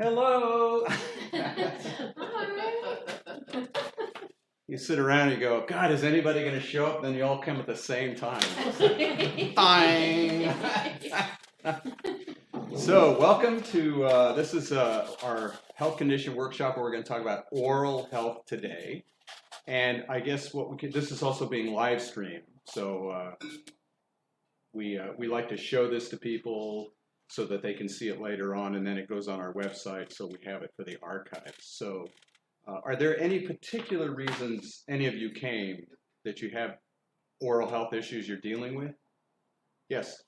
Hello. You sit around and you go, God, is anybody going to show up? Then you all come at the same time. Bang. So welcome to, this is our health condition workshop where we're going to talk about oral health today. And I guess what we could, this is also being live streamed. So we like to show this to people so that they can see it later on, and then it goes on our website, so we have it for the archives. So are there any particular reasons any of you came that you have oral health issues you're dealing with? Yes?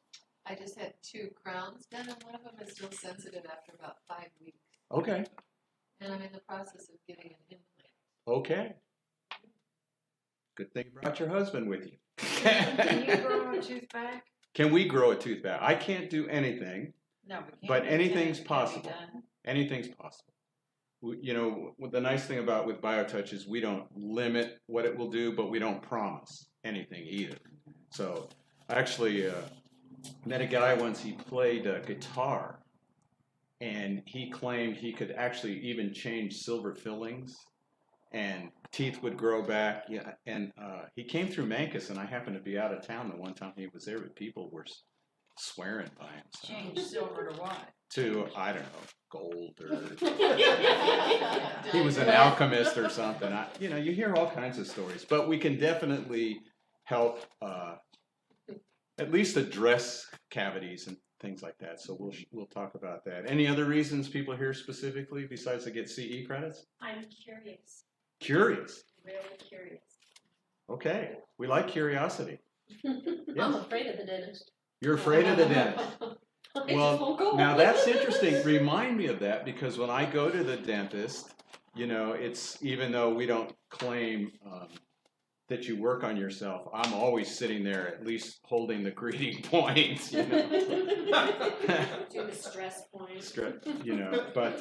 I just had 2 crowns done, and one of them is still sensitive after about 5 weeks. Okay. And I'm in the process of getting an implant. Okay. Good thing you brought your husband with you. Can you grow a tooth back? Can we grow a tooth back? I can't do anything, No, but anything's can be possible. done. Anything's possible. You know, the nice thing about with BioTouch is we don't limit what it will do, but we don't promise anything either. So I actually met a guy once, he played guitar, and he claimed he could actually even change silver fillings, and teeth would grow back. Yeah, and he came through Mancus, and I happened to be out of town the one time he was there, but people were swearing by him. So. Change silver to what? To, I don't know, gold or he was an alchemist or something. You hear all kinds of stories, but we can definitely help at least address cavities and things like that. So we'll talk about that. Any other reasons people here specifically besides to get CE credits? I'm curious. Curious. Really curious. Okay, we like curiosity. I'm Yes. afraid of the dentist. You're afraid of the dentist. It just won't go. Now that's interesting. Remind me of that, because when I go to the dentist, it's, even though we don't claim that you work on yourself, I'm always sitting there at least holding the greeting points, Do the stress point. but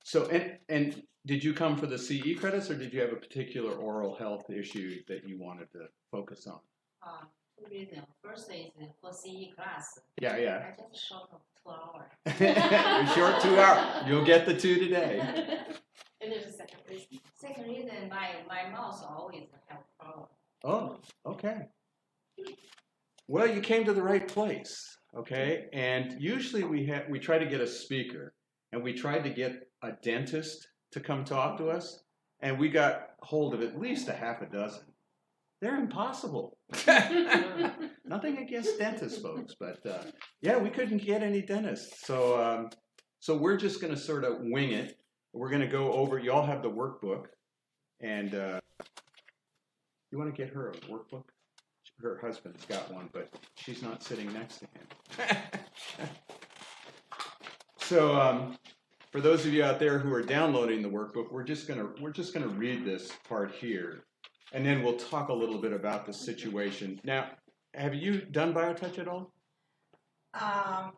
so, and did you come for the CE credits, or did you have a particular oral health issue that you wanted to focus on? 2 reasons. First is for CE class. Yeah. I just short of 2 hours. You're short 2 hours. You'll get the 2 today. And there's a second reason. Second reason, my mouth always have problem. Oh, okay. Well, you came to the right place, okay? And usually we try to get a speaker, and we tried to get a dentist to come talk to us, and we got hold of at least a half a dozen. They're impossible. Nothing against dentists, folks, but yeah, we couldn't get any dentists. So we're just going to sort of wing it. We're going to go over. You all have the workbook, and you want to get her a workbook? Her husband's got one, but she's not sitting next to him. So for those of you out there who are downloading the workbook, we're just gonna read this part here, and then we'll talk a little bit about the situation. Now, have you done BioTouch at all? I've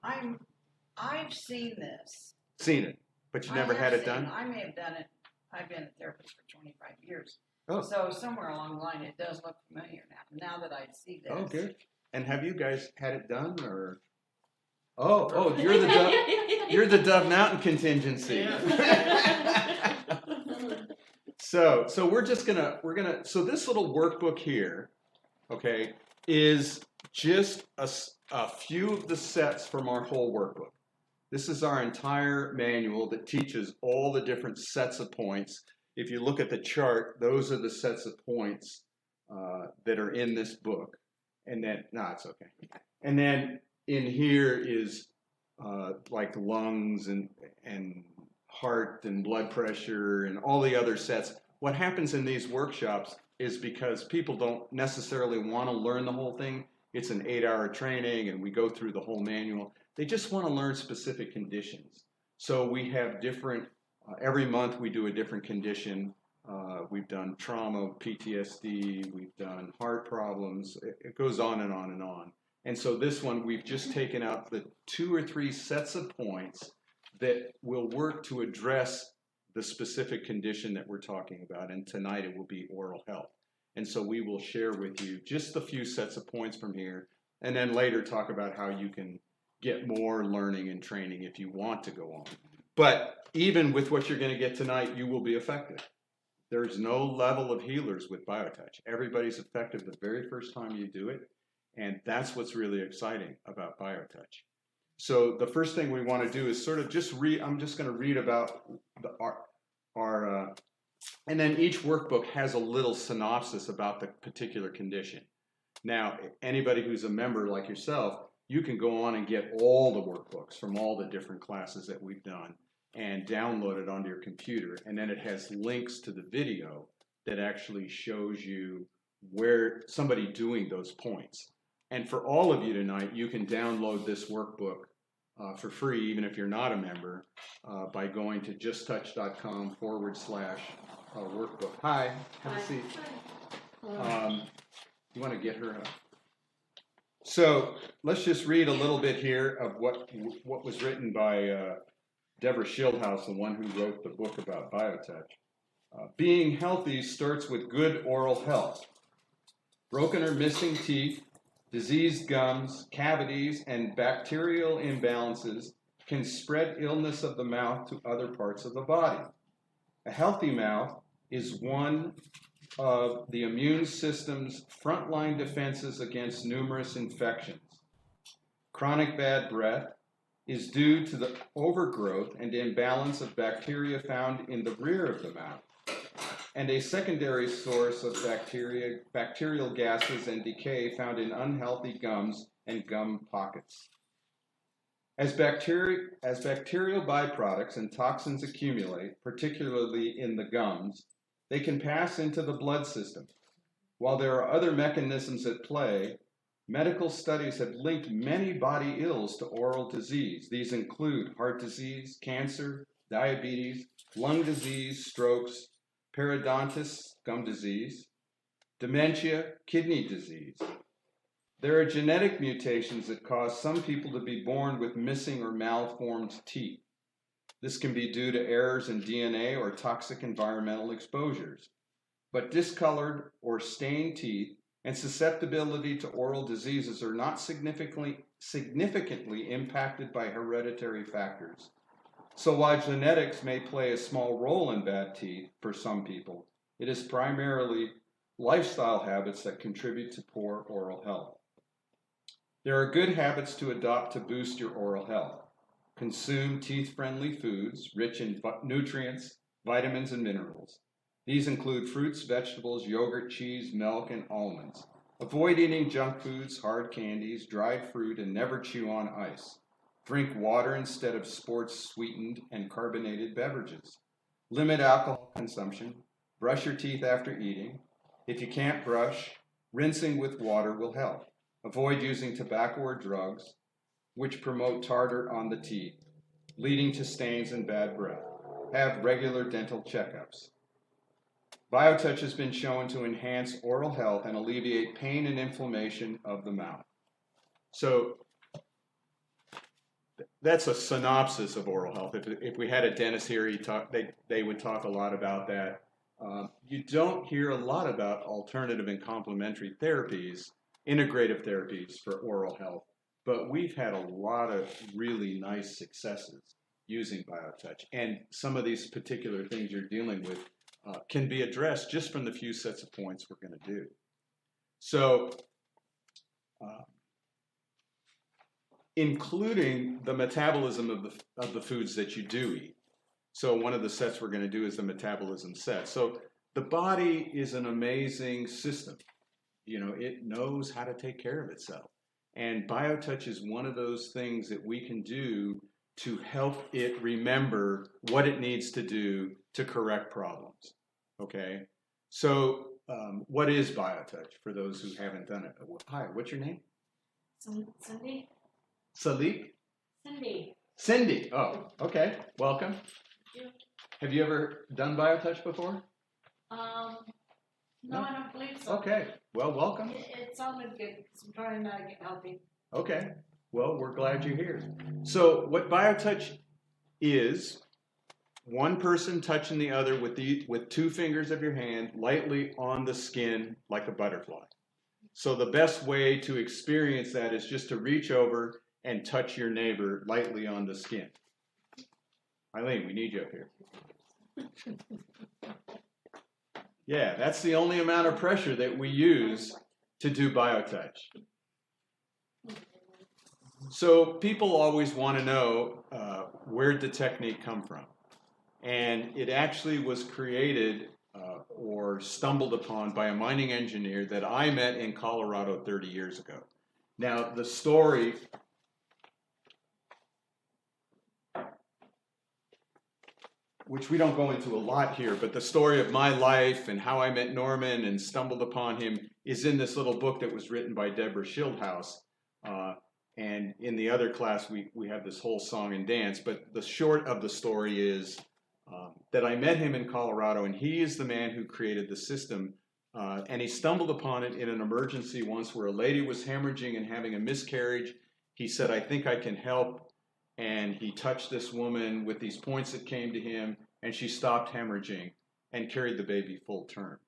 seen this. Seen it, but you never had it done? I may have done it. I've been a therapist for 25 years. Oh. So somewhere along the line, it does look familiar now that I see this. Oh, good. And have you guys had it done, or? Oh, you're the Dove, you're the Dove Mountain contingency. So we're gonna so this little workbook here, okay, is just a few of the sets from our whole workbook. This is our entire manual that teaches all the different sets of points. If you look at the chart, those are the sets of points that are in this book. And then, no, it's okay. And then in here is like lungs and heart and blood pressure and all the other sets. What happens in these workshops is because people don't necessarily want to learn the whole thing. It's an 8-hour training, and we go through the whole manual. They just want to learn specific conditions. So we have different, every month we do a different condition. We've done trauma, PTSD, we've done heart problems. It goes on and on and on. And so this one, we've just taken out the 2 or 3 sets of points that will work to address the specific condition that we're talking about. And tonight it will be oral health. And so we will share with you just a few sets of points from here, and then later talk about how you can get more learning and training if you want to go on. But even with what you're going to get tonight, you will be effective. There's no level of healers with BioTouch. Everybody's effective the very first time you do it, and that's what's really exciting about BioTouch. So the first thing we want to do is sort of just read. I'm just going to read about our and then each workbook has a little synopsis about the particular condition. Now, anybody who's a member like yourself, you can go on and get all the workbooks from all the different classes that we've done and download it onto your computer. And then it has links to the video that actually shows you where somebody doing those points. And for all of you tonight, you can download this workbook for free, even if you're not a member, by going to justtouch.com/workbook. Hi, have a seat. You want to get her up? So let's just read a little bit here of what was written by Deborah Schildhouse, the one who wrote the book about BioTouch. Being healthy starts with good oral health. Broken or missing teeth, diseased gums, cavities, and bacterial imbalances can spread illness of the mouth to other parts of the body. A healthy mouth is one of the immune system's frontline defenses against numerous infections. Chronic bad breath is due to the overgrowth and imbalance of bacteria found in the rear of the mouth, and a secondary source of bacterial gases and decay found in unhealthy gums and gum pockets. As bacterial byproducts and toxins accumulate, particularly in the gums, they can pass into the blood system. While there are other mechanisms at play, medical studies have linked many body ills to oral disease. These include heart disease, cancer, diabetes, lung disease, strokes, periodontitis, gum disease, dementia, kidney disease. There are genetic mutations that cause some people to be born with missing or malformed teeth. This can be due to errors in DNA or toxic environmental exposures. But discolored or stained teeth and susceptibility to oral diseases are not significantly impacted by hereditary factors. So while genetics may play a small role in bad teeth for some people, it is primarily lifestyle habits that contribute to poor oral health. There are good habits to adopt to boost your oral health. Consume teeth-friendly foods rich in nutrients, vitamins, and minerals. These include fruits, vegetables, yogurt, cheese, milk, and almonds. Avoid eating junk foods, hard candies, dried fruit, and never chew on ice. Drink water instead of sports-sweetened and carbonated beverages. Limit alcohol consumption. Brush your teeth after eating. If you can't brush, rinsing with water will help. Avoid using tobacco or drugs, which promote tartar on the teeth, leading to stains and bad breath. Have regular dental checkups. BioTouch has been shown to enhance oral health and alleviate pain and inflammation of the mouth. So that's a synopsis of oral health. If we had a dentist here, they would talk a lot about that. You don't hear a lot about alternative and complementary therapies, integrative therapies for oral health, but we've had a lot of really nice successes using BioTouch. And some of these particular things you're dealing with can be addressed just from the few sets of points we're going to do. So, including the metabolism of the foods that you do eat. So one of the sets we're going to do is the metabolism set. So the body is an amazing system. You know, it knows how to take care of itself. And BioTouch is one of those things that we can do to help it remember what it needs to do to correct problems. Okay? So what is BioTouch for those who haven't done it? Hi, what's your name? Cindy? Salik? Cindy. Cindy. Oh, okay. Welcome. Thank you. Have you ever done BioTouch before? No, I don't believe so. Okay. Well, welcome. It sounded good because I'm trying to get healthy. Okay. Well, we're glad you're here. So what BioTouch is, one person touching the other with 2 fingers of your hand lightly on the skin like a butterfly. So the best way to experience that is just to reach over and touch your neighbor lightly on the skin. Eileen, we need you up here. Yeah, that's the only amount of pressure that we use to do BioTouch. So people always want to know where'd the technique come from? And it actually was created or stumbled upon by a mining engineer that I met in Colorado 30 years ago. Now, the story, which we don't go into a lot here, but the story of my life and how I met Norman and stumbled upon him is in this little book that was written by Deborah Schildhaus. And in the other class, we have this whole song and dance, but the short of the story is that I met him in Colorado, and he is the man who created the system. And he stumbled upon it in an emergency once where a lady was hemorrhaging and having a miscarriage. He said, I think I can help. And he touched this woman with these points that came to him, and she stopped hemorrhaging and carried the baby full term.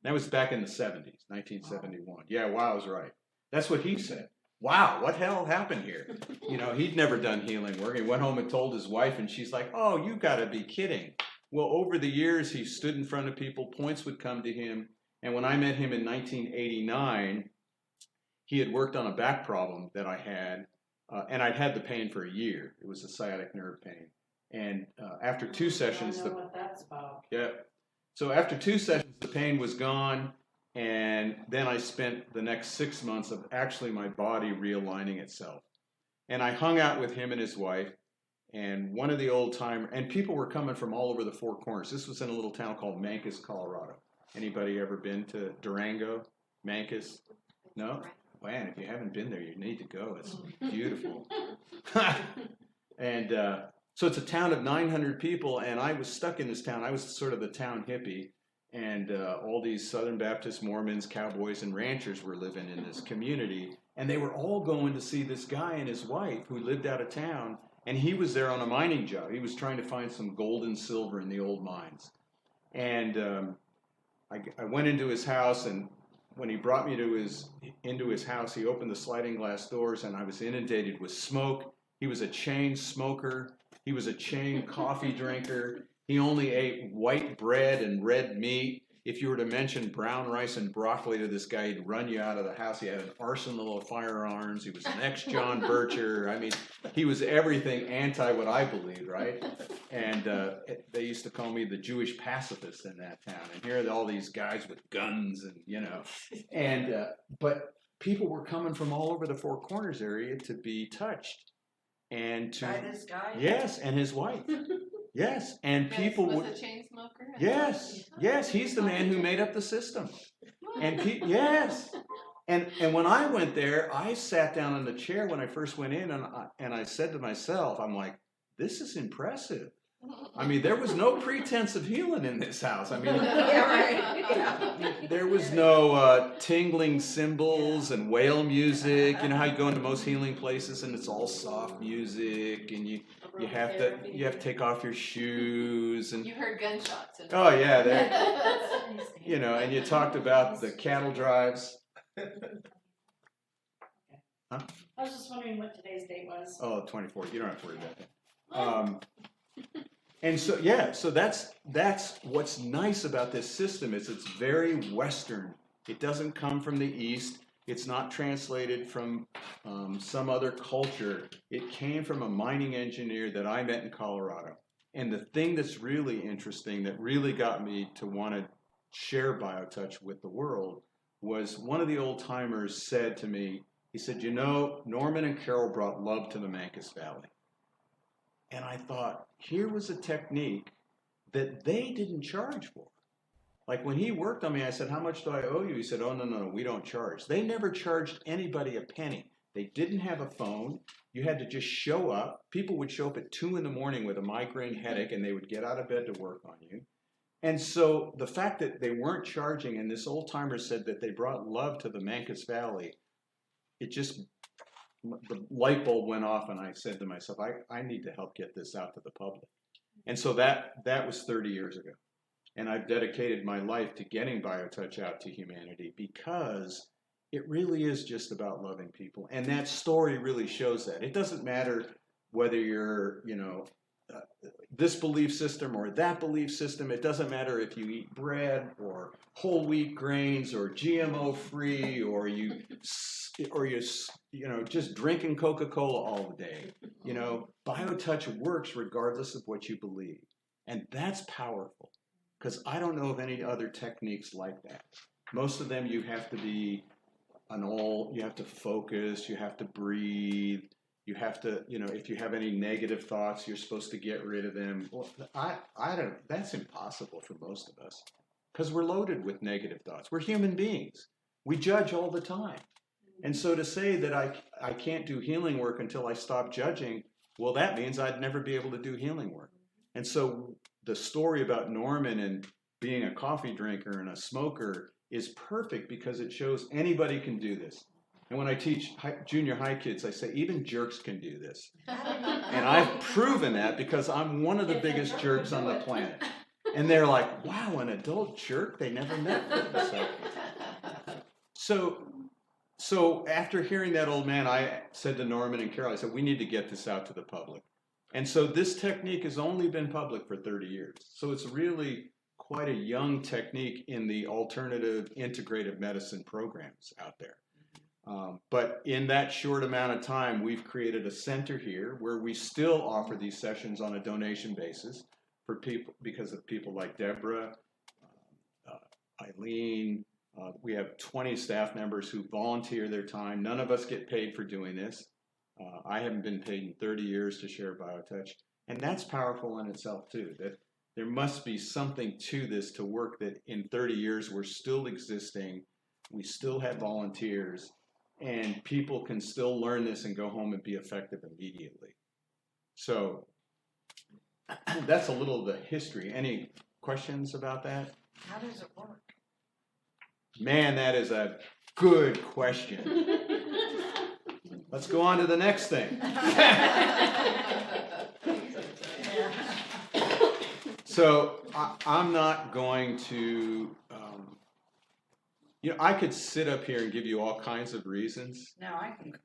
That was back in the 70s, 1971. Wow. Yeah, wow, I was right. That's what he said. Wow, what hell happened here? You know, he'd never done healing work. He went home and told his wife, and she's like, oh, you got to be kidding. Well, over the years, he stood in front of people, points would come to him, and when I met him in 1989, he had worked on a back problem that I had, and I'd had the pain for a year. It was a sciatic nerve pain. And after 2 sessions... I know what that's about. Yeah. So after 2 sessions, the pain was gone. And then I spent the next 6 months of actually my body realigning itself. And I hung out with him and his wife, and one of the old timers, and people were coming from all over the Four Corners. This was in a little town called Mancos, Colorado. Anybody ever been to Durango, Mancos? No? Man, if you haven't been there, you need to go. It's beautiful. And so it's a town of 900 people, and I was stuck in this town. I was sort of the town hippie. And all these Southern Baptist Mormons, cowboys, and ranchers were living in this community. And they were all going to see this guy and his wife who lived out of town. And he was there on a mining job. He was trying to find some gold and silver in the old mines. And I went into his house, and when he brought me into his house, he opened the sliding glass doors, and I was inundated with smoke. He was a chain smoker. He was a chain coffee drinker. He only ate white bread and red meat. If you were to mention brown rice and broccoli to this guy, he'd run you out of the house. He had an arsenal of firearms. He was an ex-John Bircher. I mean, he was everything anti what I believed, right? And they used to call me the Jewish pacifist in that town. And here are all these guys with guns and, you know. And but people were coming from all over the Four Corners area to be touched. And to... By this guy? Yes, and his wife. Yes, and people was would... a chain smoker? Yes, he's the man who made up the system. And yes. And when I went there, I sat down in the chair when I first went in, and I said to myself, I'm like, this is impressive. I mean, there was no pretense of healing in this house. I mean, Yeah, right. Yeah. there was no tingling cymbals and whale music. You know how you go into most healing places and it's all soft music, and you have to take off your shoes and You heard gunshots. And oh yeah, you know, and you talked about the cattle drives. I was just wondering what today's date was. Oh, 24th. You don't have to worry about that. And so, yeah, so that's what's nice about this system is it's very Western. It doesn't come from the East. It's not translated from some other culture. It came from a mining engineer that I met in Colorado. And the thing that's really interesting that really got me to want to share BioTouch with the world was one of the old timers said to me, he said, you know, Norman and Carol brought love to the Mancos Valley. And I thought, here was a technique that they didn't charge for. Like when he worked on me, I said, how much do I owe you? He said, oh, no, we don't charge. They never charged anybody a penny. They didn't have a phone. You had to just show up. People would show up at 2 a.m. with a migraine headache, and they would get out of bed to work on you. And so the fact that they weren't charging, and this old timer said that they brought love to the Mancos Valley, it just... the light bulb went off, and I said to myself, I need to help get this out to the public. And so that was 30 years ago. And I've dedicated my life to getting BioTouch out to humanity because it really is just about loving people. And that story really shows that. It doesn't matter whether you're, you know, this belief system or that belief system. It doesn't matter if you eat bread or whole wheat grains or GMO free or you just drinking Coca-Cola all the day. BioTouch works regardless of what you believe, and that's powerful because I don't know of any other techniques like that. Most of them you have to be you have to focus, you have to breathe. You have to, if you have any negative thoughts, you're supposed to get rid of them. Well, I don't. That's impossible for most of us, because we're loaded with negative thoughts. We're human beings. We judge all the time, and so to say that I can't do healing work until I stop judging, well, that means I'd never be able to do healing work. And so the story about Norman and being a coffee drinker and a smoker is perfect because it shows anybody can do this. And when I teach junior high kids, I say, even jerks can do this. And I've proven that because I'm one of the biggest jerks on the planet. And they're like, wow, an adult jerk? They never met me. So after hearing that old man, I said to Norman and Carol, I said, we need to get this out to the public. And so this technique has only been public for 30 years. So it's really quite a young technique in the alternative integrative medicine programs out there. But in that short amount of time, we've created a center here where we still offer these sessions on a donation basis for people, because of people like Deborah, Eileen. We have 20 staff members who volunteer their time. None of us get paid for doing this. I haven't been paid in 30 years to share BioTouch. And that's powerful in itself too, that there must be something to this to work, that in 30 years we're still existing, we still have volunteers, and people can still learn this and go home and be effective immediately. So that's a little of the history. Any questions about that? How does it work? Man, that is a good question. Let's go on to the next thing. So I'm not going to, I could sit up here and give you all kinds of reasons. No, I And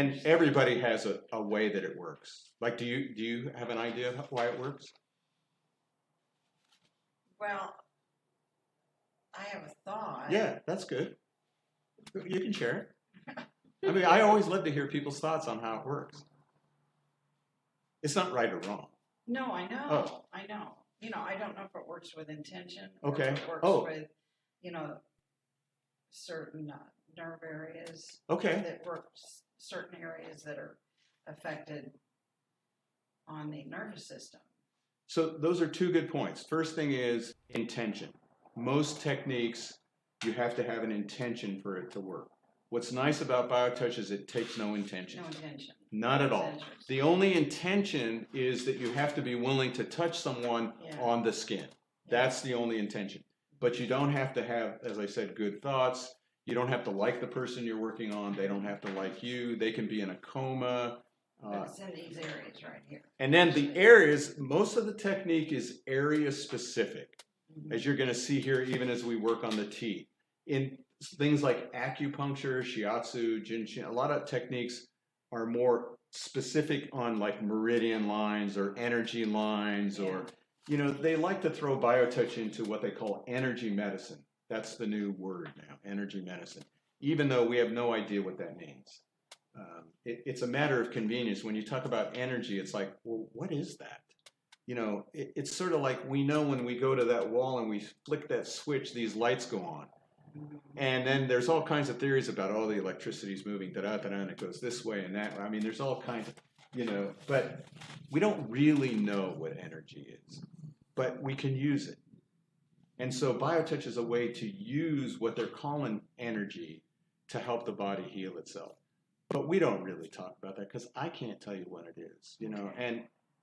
understand. everybody has a way that it works. Like, do you have an idea of why it works? Well, I have a thought. Yeah, that's good. You can share it. I mean, I always love to hear people's thoughts on how it works. It's not right or wrong. No, I know. Oh. I know. I don't know if it works with intention. Okay. Or if it works Oh. with, certain nerve areas. Okay. That works certain areas that are affected on the nervous system. So those are two good points. First thing is intention. Most techniques, you have to have an intention for it to work. What's nice about BioTouch is it takes no intention. No intention. Not at all. Intentions. The only intention is that you have to be willing to touch someone on the skin. That's the only intention. But you don't have to have, as I said, good thoughts. You don't have to like the person you're working on. They don't have to like you. They can be in a coma. But it's in these areas right here. And then the areas, most of the technique is area specific, as you're going to see here, even as we work on the teeth. In things like acupuncture, shiatsu, jinshin, a lot of techniques are more specific on like meridian lines or energy lines, or, they like to throw BioTouch into what they call energy medicine. That's the new word now, energy medicine, even though we have no idea what that means. It's a matter of convenience. When you talk about energy, it's like, well, what is that? It's sort of like we know when we go to that wall and we flick that switch, these lights go on. And then there's all kinds of theories about, the electricity's moving, and it goes this way and that way. I mean, there's all kinds of, but we don't really know what energy is, but we can use it. And so BioTouch is a way to use what they're calling energy to help the body heal itself. But we don't really talk about that because I can't tell you what it is, and,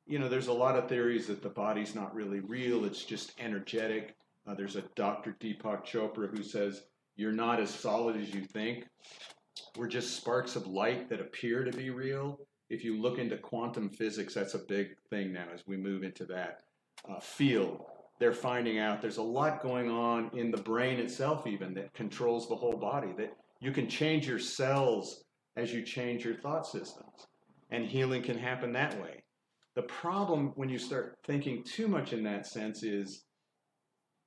there's a lot of theories that the body's not really real. It's just energetic. There's a Dr. Deepak Chopra who says, you're not as solid as you think. We're just sparks of light that appear to be real. If you look into quantum physics, that's a big thing now as we move into that field. They're finding out there's a lot going on in the brain itself even that controls the whole body, that you can change your cells as you change your thought systems. And healing can happen that way. The problem when you start thinking too much in that sense is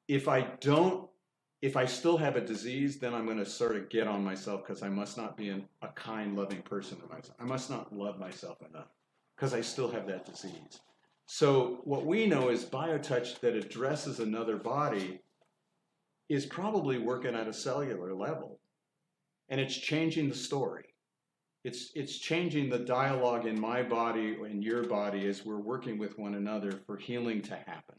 if I still have a disease, then I'm going to sort of get on myself because I must not be a kind, loving person to myself. I must not love myself enough because I still have that disease. So what we know is biotouch that addresses another body is probably working at a cellular level. And it's changing the story. It's changing the dialogue in my body or in your body as we're working with one another for healing to happen.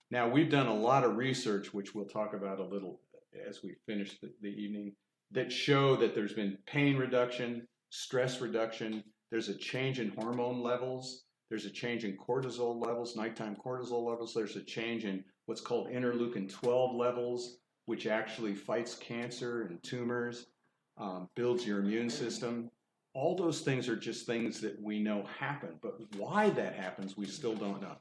Now, we've done a lot of research, which we'll talk about a little as we finish the evening, that show that there's been pain reduction, stress reduction, there's a change in hormone levels, there's a change in cortisol levels, nighttime cortisol levels, there's a change in what's called interleukin-12 levels, which actually fights cancer and tumors, builds your immune system. All those things are just things that we know happen, but why that happens, we still don't know.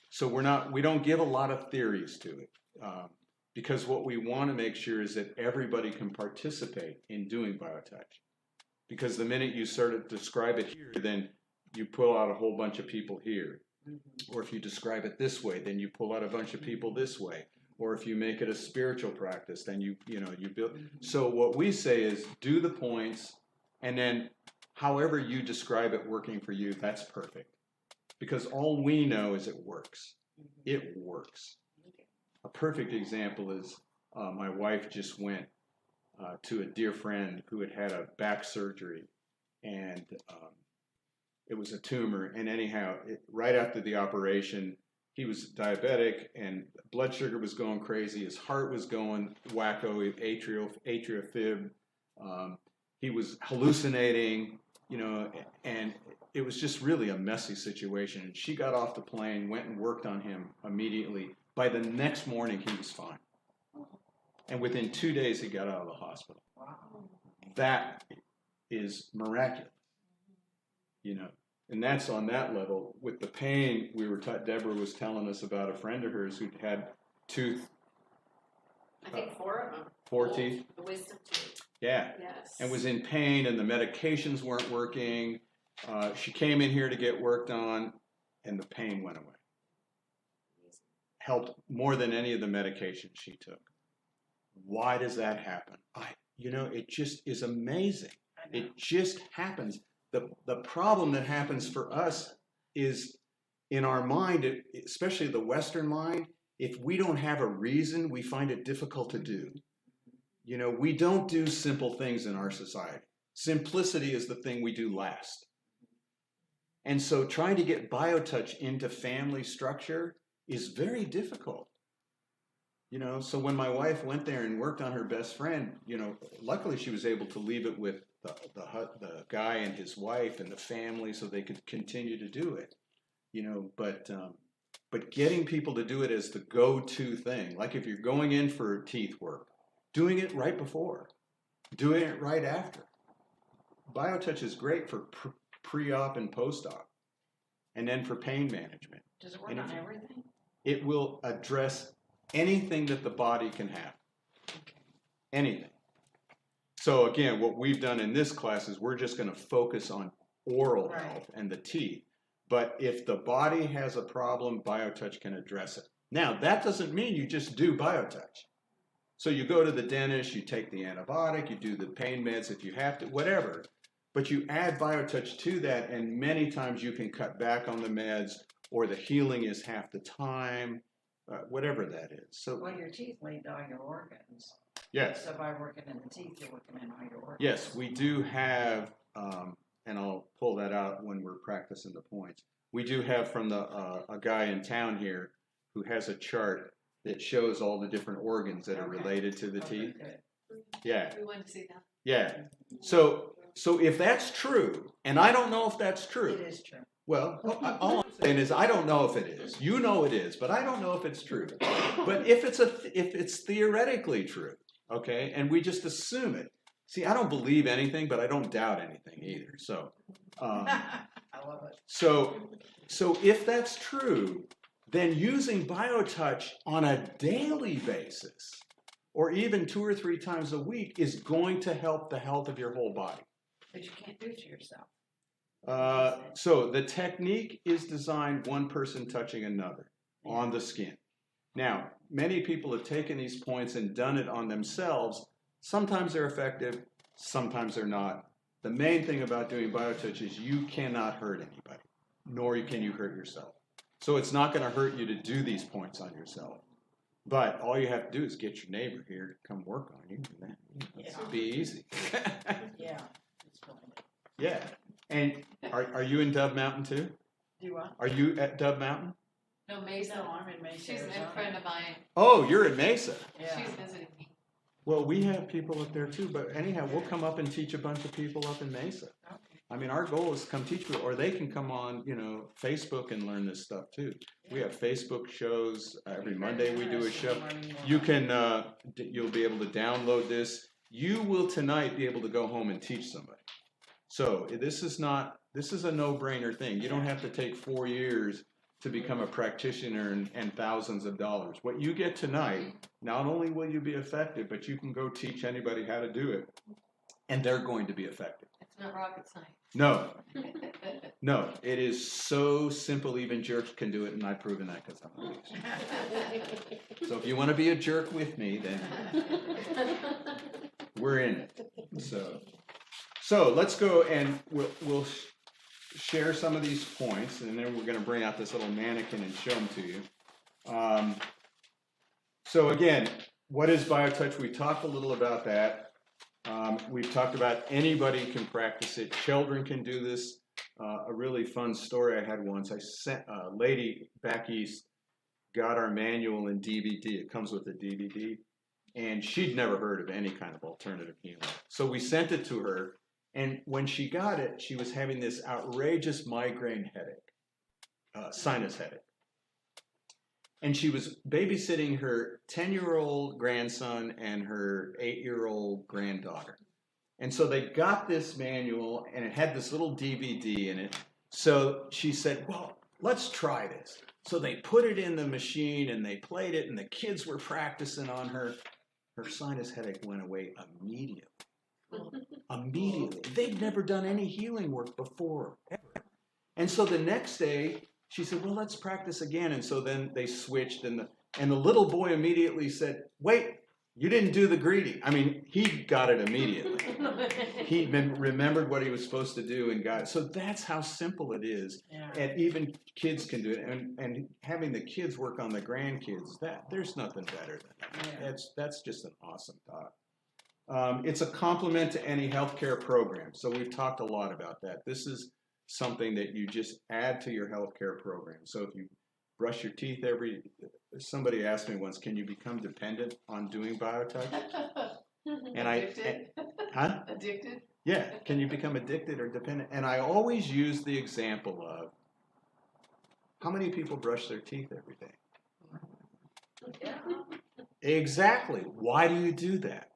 So we don't give a lot of theories to it, because what we want to make sure is that everybody can participate in doing biotouch. Because the minute you sort of describe it here, then you pull out a whole bunch of people here. Or if you describe it this way, then you pull out a bunch of people this way. Or if you make it a spiritual practice, then you build. So what we say is do the points, and then however you describe it working for you, that's perfect. Because all we know is it works. It works. A perfect example is my wife just went to a dear friend who had a back surgery, and it was a tumor. And anyhow, right after the operation, he was diabetic and blood sugar was going crazy. His heart was going wacko, atrial fib. He was hallucinating, and it was just really a messy situation. And she got off the plane, went and worked on him immediately. By the next morning, he was fine. And within 2 days, he got out of the hospital. Wow. That is miraculous, And that's on that level. With the pain, Deborah was telling us about a friend of hers who'd had I think 4 of them. 4 teeth. The wisdom tooth. Yeah. Yes. And was in pain, and the medications weren't working. She came in here to get worked on, and the pain went away. Helped more than any of the medications she took. Why does that happen? It just is amazing. It just happens. The problem that happens for us is in our mind, especially the Western mind, if we don't have a reason, we find it difficult to do. We don't do simple things in our society. Simplicity is the thing we do last. And so trying to get biotouch into family structure is very difficult. So when my wife went there and worked on her best friend, luckily she was able to leave it with the guy and his wife and the family so they could continue to do it. But getting people to do it as the go-to thing, like if you're going in for teeth work, doing it right before, doing it right after. Biotouch is great for pre-op and post-op, and then for pain management. Does it work on everything? It will address anything that the body can have. Anything. So again, what we've done in this class is we're just going to focus on oral health and the teeth. But if the body has a problem, biotouch can address it. Now, that doesn't mean you just do biotouch. So you go to the dentist, you take the antibiotic, you do the pain meds if you have to, whatever. But you add biotouch to that, and many times you can cut back on the meds, or the healing is half the time, whatever that is. So, Well, your teeth lead to all your organs. yes. So by working in the teeth, you're working in all your organs. Yes, we do have, and I'll pull that out when we're practicing the points. We do have from a guy in town here who has a chart that shows all the different organs that are related to the teeth. Good. Yeah, We wanted to see that. yeah. So if that's true, and I don't know if that's true. It is true. Well, all I'm saying is I don't know if it is. You know it is, but I don't know if it's true. But if it's theoretically true, okay, and we just assume it. See, I don't believe anything, but I don't doubt anything either. So, I love it. so if that's true, then using biotouch on a daily basis, or even 2 or 3 times a week, is going to help the health of your whole body. But you can't do it to yourself. So the technique is designed one person touching another on the skin. Now, many people have taken these points and done it on themselves. Sometimes they're effective, sometimes they're not. The main thing about doing BioTouch is you cannot hurt anybody, nor can you hurt yourself. So it's not going to hurt you to do these points on yourself. But all you have to do is get your neighbor here to come work on you. And that'll be easy. Yeah. It's going to. Yeah. And are you in Dove Mountain too? Do what? Are you at Dove Mountain? No, Mesa. No, I'm in Mesa, She's a Arizona. friend of mine. Oh, you're in Mesa. Yeah. She's visiting me. Well, we have people up there too, but anyhow, we'll come up and teach a bunch of people up in Mesa. Okay. I mean, our goal is to come teach people, or they can come on, Facebook and learn this stuff too. We have Facebook shows every Monday. We do a show. You can, you'll be able to download this. You will tonight be able to go home and teach somebody. So this is a no-brainer thing. You don't have to take 4 years to become a practitioner and thousands of dollars. What you get tonight, not only will you be effective, but you can go teach anybody how to do it, and they're going to be effective. It's not rocket science. No, no, it is so simple, even jerks can do it, and I've proven that because I'm a loser. So if you want to be a jerk with me, then we're in it. So let's go and we'll share some of these points, and then we're going to bring out this little mannequin and show them to you. So again, what is BioTouch? We talked a little about that. We've talked about anybody can practice it. Children can do this. A really fun story I had once. I sent a lady back east, got our manual and DVD. It comes with a DVD. And she'd never heard of any kind of alternative healing. So we sent it to her. And when she got it, she was having this outrageous migraine headache, sinus headache. And she was babysitting her 10-year-old grandson and her 8-year-old granddaughter. And so they got this manual, and it had this little DVD in it. So she said, well, let's try this. So they put it in the machine, and they played it, and the kids were practicing on her. Her sinus headache went away immediately. Immediately. They'd never done any healing work before, ever. And so the next day, she said, well, let's practice again. And so then they switched, and the little boy immediately said, wait, you didn't do the greeting. I mean, he got it immediately. He remembered what he was supposed to do and got it. So that's how simple it is. Yeah. And even kids can do it. And having the kids work on the grandkids, there's nothing better than that. Yeah. That's just an awesome thought. It's a complement to any healthcare program. So we've talked a lot about that. This is something that you just add to your healthcare program. So if you brush your teeth somebody asked me once, can you become dependent on doing BioTouch? And Addicted? Huh? Addicted? Yeah, can you become addicted or dependent? And I always use the example of how many people brush their teeth every day? Yeah. Exactly. Why do you do that?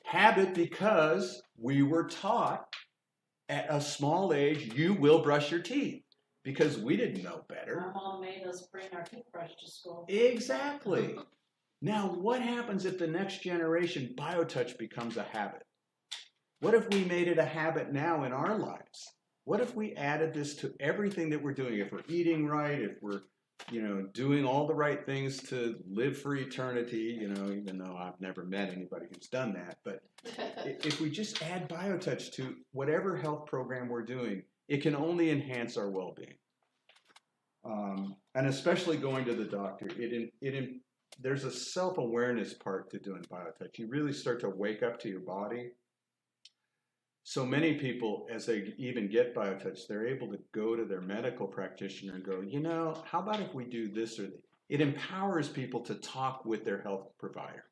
Habit, because we were taught at a small age, you will brush your teeth because we didn't know better. Our mom made us bring our toothbrush to school. Exactly. Now, what happens if the next generation BioTouch becomes a habit? What if we made it a habit now in our lives? What if we added this to everything that we're doing? If we're eating right, if we're doing all the right things to live for eternity, even though I've never met anybody who's done that. But if we just add BioTouch to whatever health program we're doing, it can only enhance our well-being. And especially going to the doctor, there's a self-awareness part to doing BioTouch. You really start to wake up to your body. So many people, as they even get BioTouch, they're able to go to their medical practitioner and go, how about if we do this or that? It empowers people to talk with their health provider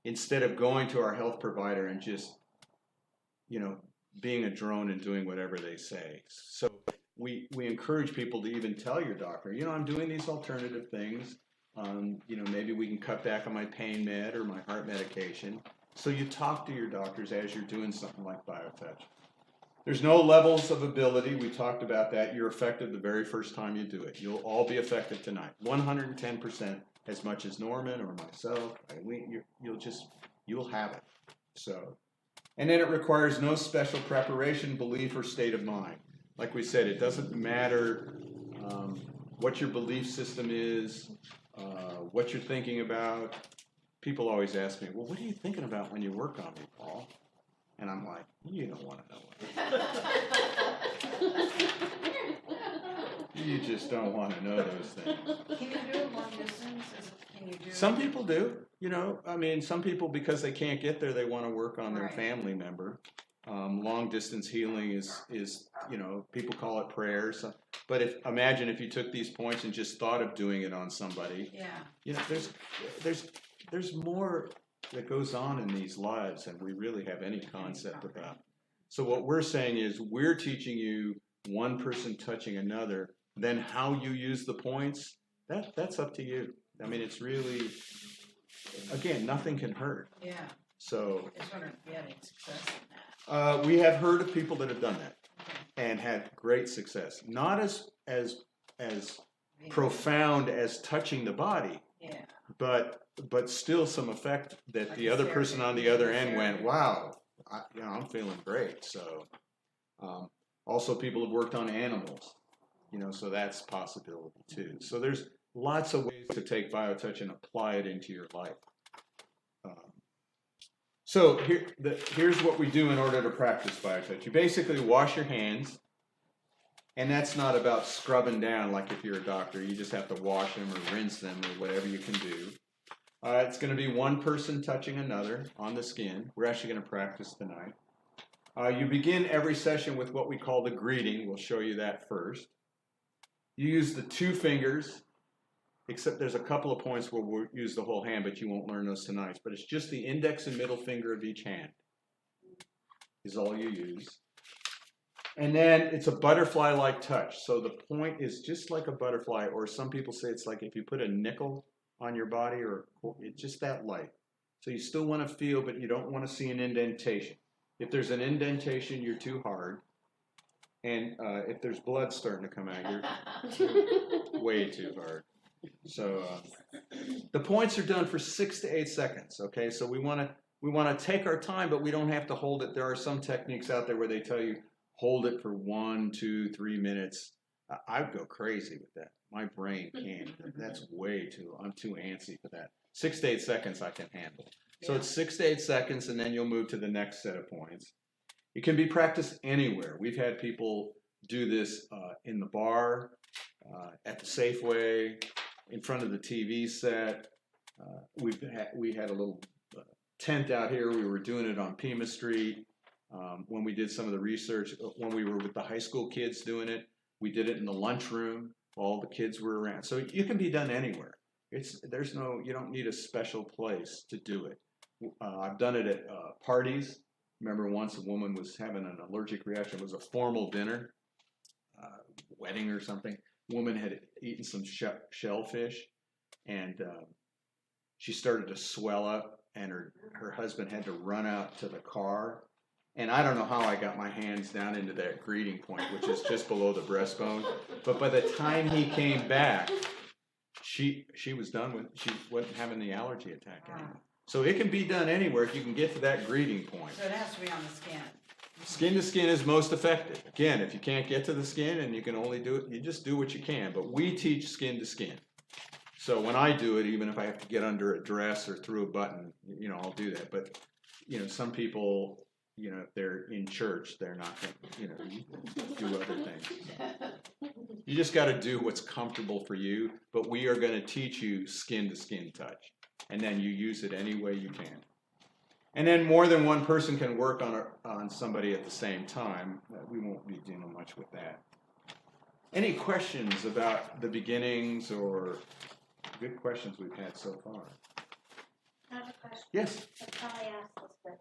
instead of going to our health provider and just, being a drone and doing whatever they say. So we encourage people to even tell your doctor, I'm doing these alternative things. Maybe we can cut back on my pain med or my heart medication. So you talk to your doctors as you're doing something like BioTouch. There's no levels of ability. We talked about that. You're effective the very first time you do it. You'll all be effective tonight. 110% as much as Norman or myself. You'll have it. So, And then it requires no special preparation, belief, or state of mind. Like we said, it doesn't matter what your belief system is, what you're thinking about. People always ask me, well, what are you thinking about when you work on me, Paul? And I'm like, you don't want to know it. You just don't want to know those things. Can you do it long distance? Can you do Some people do, you know. I mean, some people, because they can't get there, they want to work on their Right. family member. Long distance healing is you know, people call it prayers. But imagine if you took these points and just thought of doing it on somebody. Yeah. You know, there's more that goes on in these lives than we really have any concept about. So what we're saying is we're teaching you one person touching another. Then how you use the points, that's up to you. I mean, it's really, again, nothing can hurt. Yeah. So I just wondering if you had any success in that. we have heard of people that have done that Okay. and had great success. Not as Yeah. profound as touching the body, Yeah. but still some effect that Like the a other person on the therapy. other end went, wow, I'm feeling great. So also people have worked on animals, you know, so that's a possibility too. So there's lots of ways to take BioTouch and apply it into your life. So here's what we do in order to practice BioTouch. You basically wash your hands, and that's not about scrubbing down like if you're a doctor. You just have to wash them or rinse them or whatever you can do. It's going to be one person touching another on the skin. We're actually going to practice tonight. You begin every session with what we call the greeting. We'll show you that first. You use the 2 fingers, except there's a couple of points where we'll use the whole hand, but you won't learn those tonight. But it's just the index and middle finger of each hand is all you use. And then it's a butterfly-like touch. So the point is just like a butterfly, or some people say it's like if you put a nickel on your body, or it's just that light. So you still want to feel, but you don't want to see an indentation. If there's an indentation, you're too hard. And if there's blood starting to come out, you're way too hard. So the points are done for 6 to 8 seconds. Okay, so we want to take our time, but we don't have to hold it. There are some techniques out there where they tell you hold it for 1, 2, 3 minutes. I'd go crazy with that. My brain can't. That's way too. I'm too antsy for that. 6 to 8 seconds I can handle. So it's 6 to 8 seconds, and then you'll move to the next set of points. It can be practiced anywhere. We've had people do this in the bar, at the Safeway, in front of the TV set. We had a little tent out here. We were doing it on Pima Street. When we did some of the research, when we were with the high school kids doing it, we did it in the lunchroom. All the kids were around. So it can be done anywhere. You don't need a special place to do it. I've done it at parties. Remember once a woman was having an allergic reaction. It was a formal dinner, wedding or something. Woman had eaten some shellfish, and she started to swell up, and her husband had to run out to the car. And I don't know how I got my hands down into that greeting point, which is just below the breastbone. But by the time he came back, she was done with. She wasn't having the allergy attack anymore. So it can be done anywhere if you can get to that greeting point. So it has to be on the skin. Skin to skin is most effective. Again, if you can't get to the skin and you can only do it, you just do what you can. But we teach skin to skin. So when I do it, even if I have to get under a dress or through a button, I'll do that. But, some people, if they're in church, they're not going to, do other things. You just got to do what's comfortable for you. But we are going to teach you skin to skin touch. And then you use it any way you can. And then more than one person can work on somebody at the same time. We won't be doing much with that. Any questions about the beginnings or good questions we've had so far? I have a question. Yes. I probably asked this, but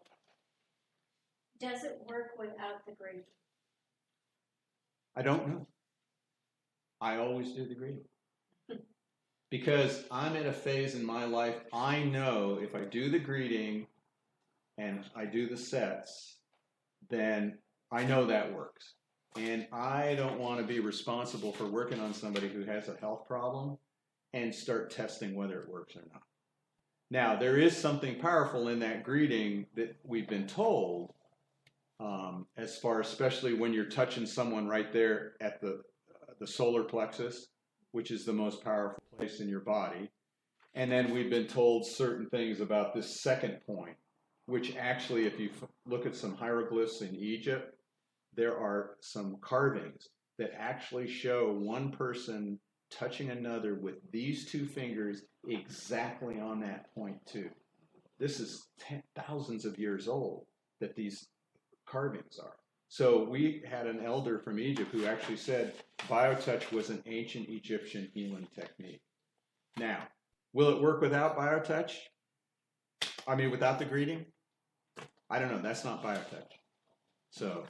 does it work without the greeting? I don't know. I always do the greeting. Because I'm at a phase in my life, I know if I do the greeting and I do the sets, then I know that works. And I don't want to be responsible for working on somebody who has a health problem and start testing whether it works or not. Now, there is something powerful in that greeting that we've been told as far, especially when you're touching someone right there at the solar plexus, which is the most powerful place in your body. And then we've been told certain things about this second point, which actually, if you look at some hieroglyphs in Egypt, there are some carvings that actually show one person touching another with these two fingers exactly on that point too. This is thousands of years old that these carvings are. So we had an elder from Egypt who actually said biotouch was an ancient Egyptian healing technique. Now, will it work without biotouch? I mean, without the greeting? I don't know. That's not biotouch. So,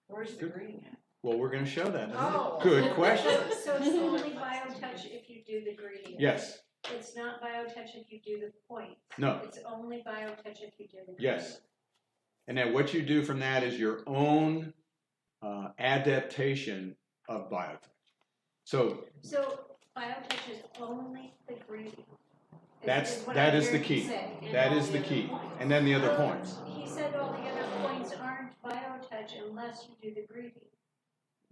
Where's the green at? well, we're going to show that. Oh. Good question. So it's only biotouch if you do the greeting? Yes. It's not biotouch if you do the point? No. It's only biotouch if you do the greeting? Yes. And then what you do from that is your own adaptation of biotouch. So biotouch is only the greeting? that is the key. That is the key. And then the other points. He said all the other points aren't biotouch unless you do the greeting.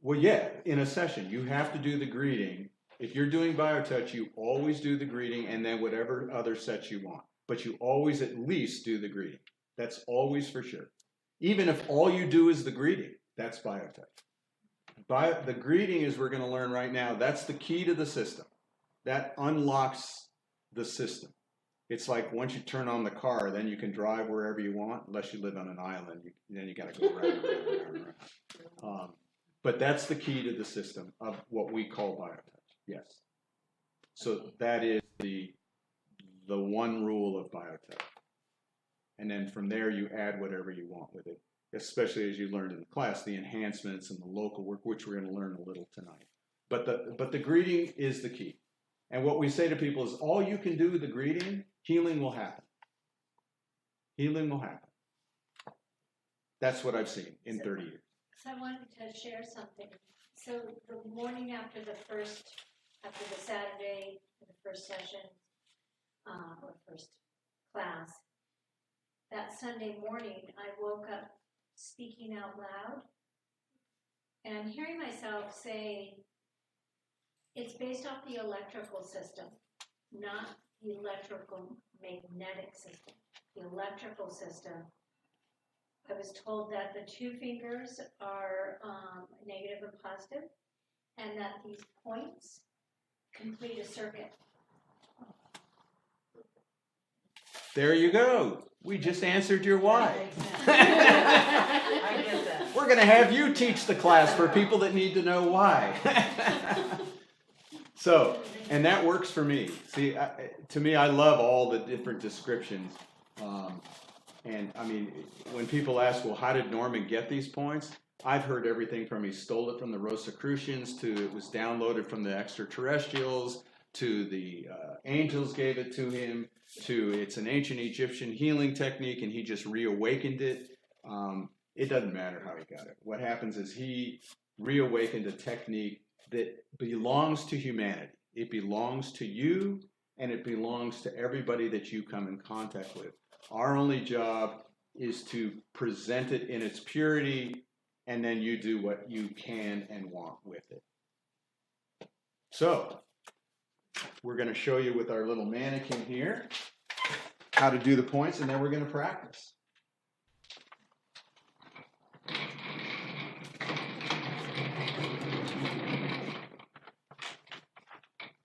Well, yeah, in a session, you have to do the greeting. If you're doing biotouch, you always do the greeting and then whatever other sets you want. But you always at least do the greeting. That's always for sure. Even if all you do is the greeting, that's biotouch. The greeting, as we're going to learn right now, that's the key to the system. That unlocks the system. It's like once you turn on the car, then you can drive wherever you want, unless you live on an island. Then you got to go around. But that's the key to the system of what we call biotouch. Yes. So that is the one rule of biotouch. And then from there, you add whatever you want with it, especially as you learned in the class, the enhancements and the local work, which we're going to learn a little tonight. But the greeting is the key. And what we say to people is, all you can do with the greeting, healing will happen. Healing will happen. That's what I've seen in 30 years. So I wanted to share something. So the morning after the Saturday, the first session, or first class, that Sunday morning, I woke up speaking out loud, and I'm hearing myself say, it's based off the electrical system, not the electrical magnetic system. The electrical system, I was told that the two fingers are negative and positive, and that these points complete a circuit. There you go. We just answered your why. I get that. We're going to have you teach the class for people that need to know why. So, and that works for me. See, to me, I love all the different descriptions. And I mean, when people ask, well, how did Norman get these points? I've heard everything from he stole it from the Rosicrucians to it was downloaded from the extraterrestrials to the angels gave it to him to it's an ancient Egyptian healing technique and he just reawakened it. It doesn't matter how he got it. What happens is he reawakened a technique that belongs to humanity. It belongs to you and it belongs to everybody that you come in contact with. Our only job is to present it in its purity, and then you do what you can and want with it. So, we're going to show you with our little mannequin here how to do the points, and then we're going to practice.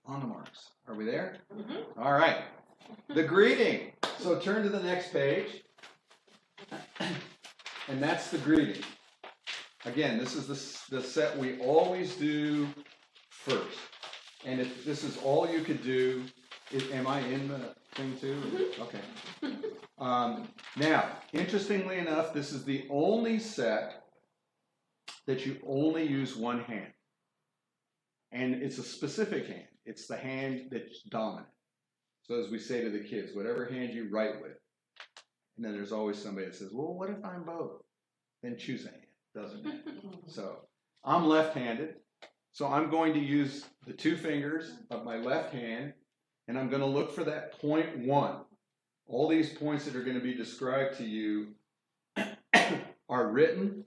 On the marks. Are we there? Mm-hmm. All right. The greeting. So turn to the next page. And that's the greeting. Again, this is the set we always do first. And if this is all you could do, am I in the thing too? Okay. Now, interestingly enough, this is the only set that you only use one hand. And it's a specific hand. It's the hand that's dominant. So as we say to the kids, whatever hand you write with. And then there's always somebody that says, well, what if I'm both? Then choose a hand. Doesn't matter. So I'm left-handed. So I'm going to use the two fingers of my left hand, and I'm going to look for that point 1. All these points that are going to be described to you are written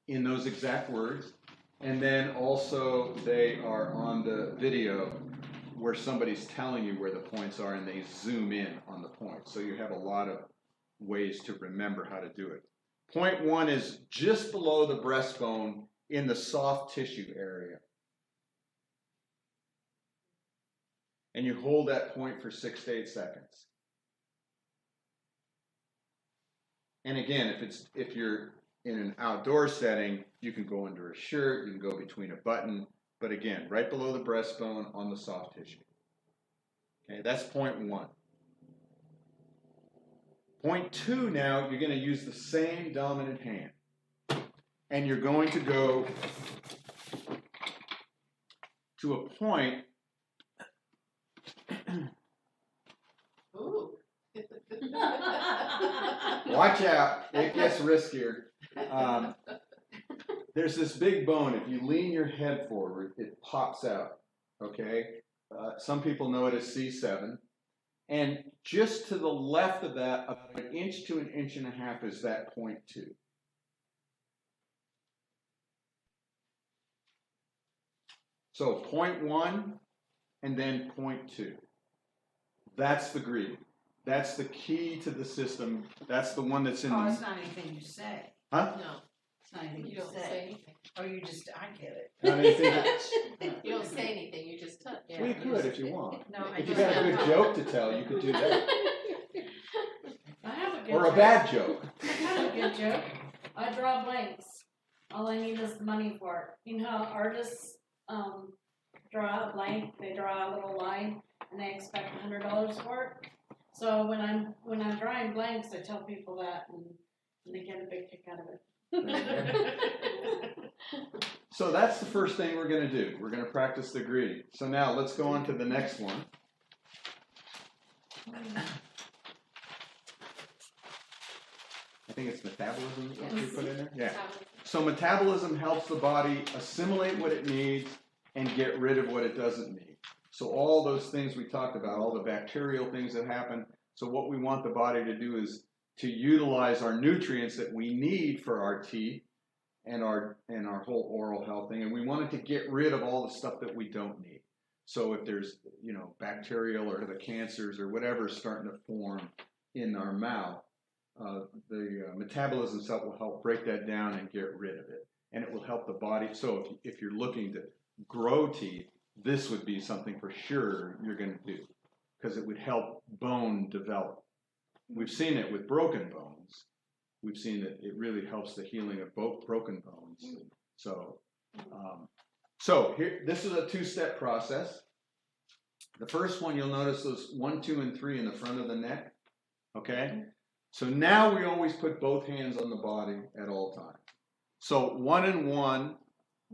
in those exact words, and then also they are on the video where somebody's telling you where the points are and they zoom in on the points. So you have a lot of ways to remember how to do it. Point 1 is just below the breastbone in the soft tissue area. And you hold that point for 6 to 8 seconds. And again, if you're in an outdoor setting, you can go under a shirt, you can go between a button, but again, right below the breastbone on the soft tissue. Okay, that's point 1. Point 2 now, you're going to use the same dominant hand. And you're going to go to a point. Ooh. Watch out, it gets riskier. There's this big bone. If you lean your head forward, it pops out. Okay? Some people know it as C7. And just to the left of that, about an inch to an inch and a half, is that point 2. So point 1 and then point 2. That's the greeting. That's the key to the system. That's the one that's in Oh, the... it's not anything you say. Huh? No, It's not anything you you don't say say. anything. Or you just, I get it. Not anything. You don't say anything, you just touch. Well, you could if you want. No, I If you just got a don't good know. joke to tell, you could do that. I have a good Or a joke. bad joke. I have a good joke. I draw blanks. All I need is the money for it. You know how artists draw a blank, they draw a little line and they expect $100 for it. So when I'm drawing blanks, I tell people that and they get a big kick out of it. So that's the first thing we're going to do. We're going to practice the greeting. So now let's go on to the next one. I think it's metabolism is what we put in there. Yeah. So metabolism helps the body assimilate what it needs and get rid of what it doesn't need. So all those things we talked about, all the bacterial things that happen. So what we want the body to do is to utilize our nutrients that we need for our teeth and our whole oral health thing, and we want it to get rid of all the stuff that we don't need. So if there's bacterial or the cancers or whatever is starting to form in our mouth, the metabolism cell will help break that down and get rid of it, and it will help the body. So if you're looking to grow teeth, this would be something for sure you're going to do, because it would help bone develop. We've seen it with broken bones. We've seen that it really helps the healing of both broken bones. So here, this is a 2-step process. The first one, you'll notice those 1, 2, and 3 in the front of the neck. Okay? So now we always put both hands on the body at all times. So 1 and 1,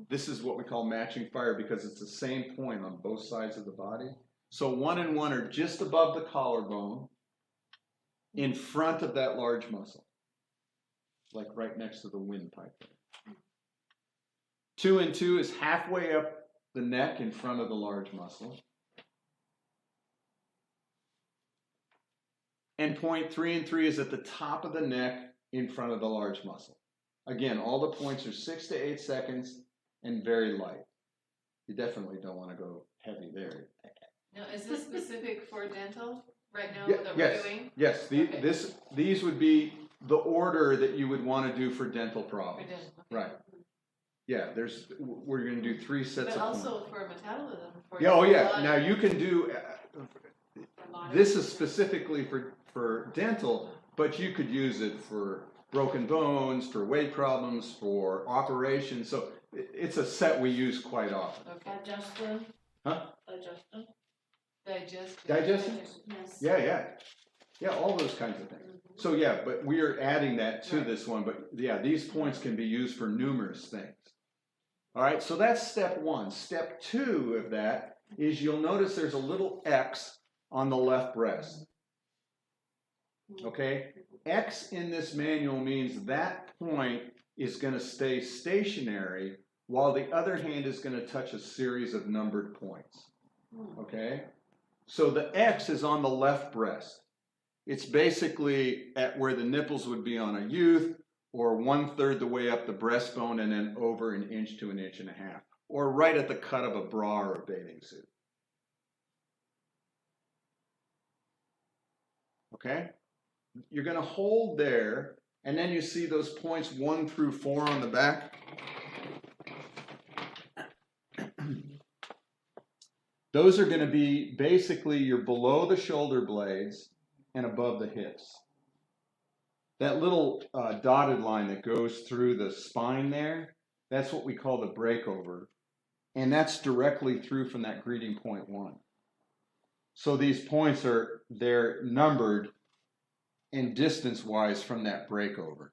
this is what we call matching fire because it's the same point on both sides of the body. So 1 and 1 are just above the collarbone, in front of that large muscle, like right next to the windpipe there. 2 and 2 is halfway up the neck in front of the large muscle. And point 3 and 3 is at the top of the neck in front of the large muscle. Again, all the points are 6 to 8 seconds and very light. You definitely don't want to go heavy there. Now, is this specific for dental right now Yeah, that yes, we're doing? yes. Okay. These would be the order that you would want to do for dental For problems. dental, okay. Right. Yeah, we're going to do 3 sets But of points. also for metabolism. For Yeah, oh yeah. blood. Now you can do. This is specifically for dental, but you could use it for broken bones, for weight problems, for operations. So it's a set we use quite often. Okay. Digestion. Huh? Digestion. Digestion? Yes. Yeah, all those kinds of things. So yeah, but we are adding that to this one. But yeah, these points can be used for numerous things. All right, so that's step 1. Step 2 of that is you'll notice there's a little X on the left breast. Okay? X in this manual means that point is going to stay stationary while the other hand is going to touch a series of numbered points. Okay? So the X is on the left breast. It's basically at where the nipples would be on a youth or 1/3 the way up the breastbone and then over an inch to an inch and a half, or right at the cut of a bra or a bathing suit. Okay? You're going to hold there, and then you see those points 1 through 4 on the back. Those are going to be basically you're below the shoulder blades and above the hips. That little dotted line that goes through the spine there, that's what we call the breakover. And that's directly through from that greeting point 1. So these points they're numbered in distance-wise from that breakover.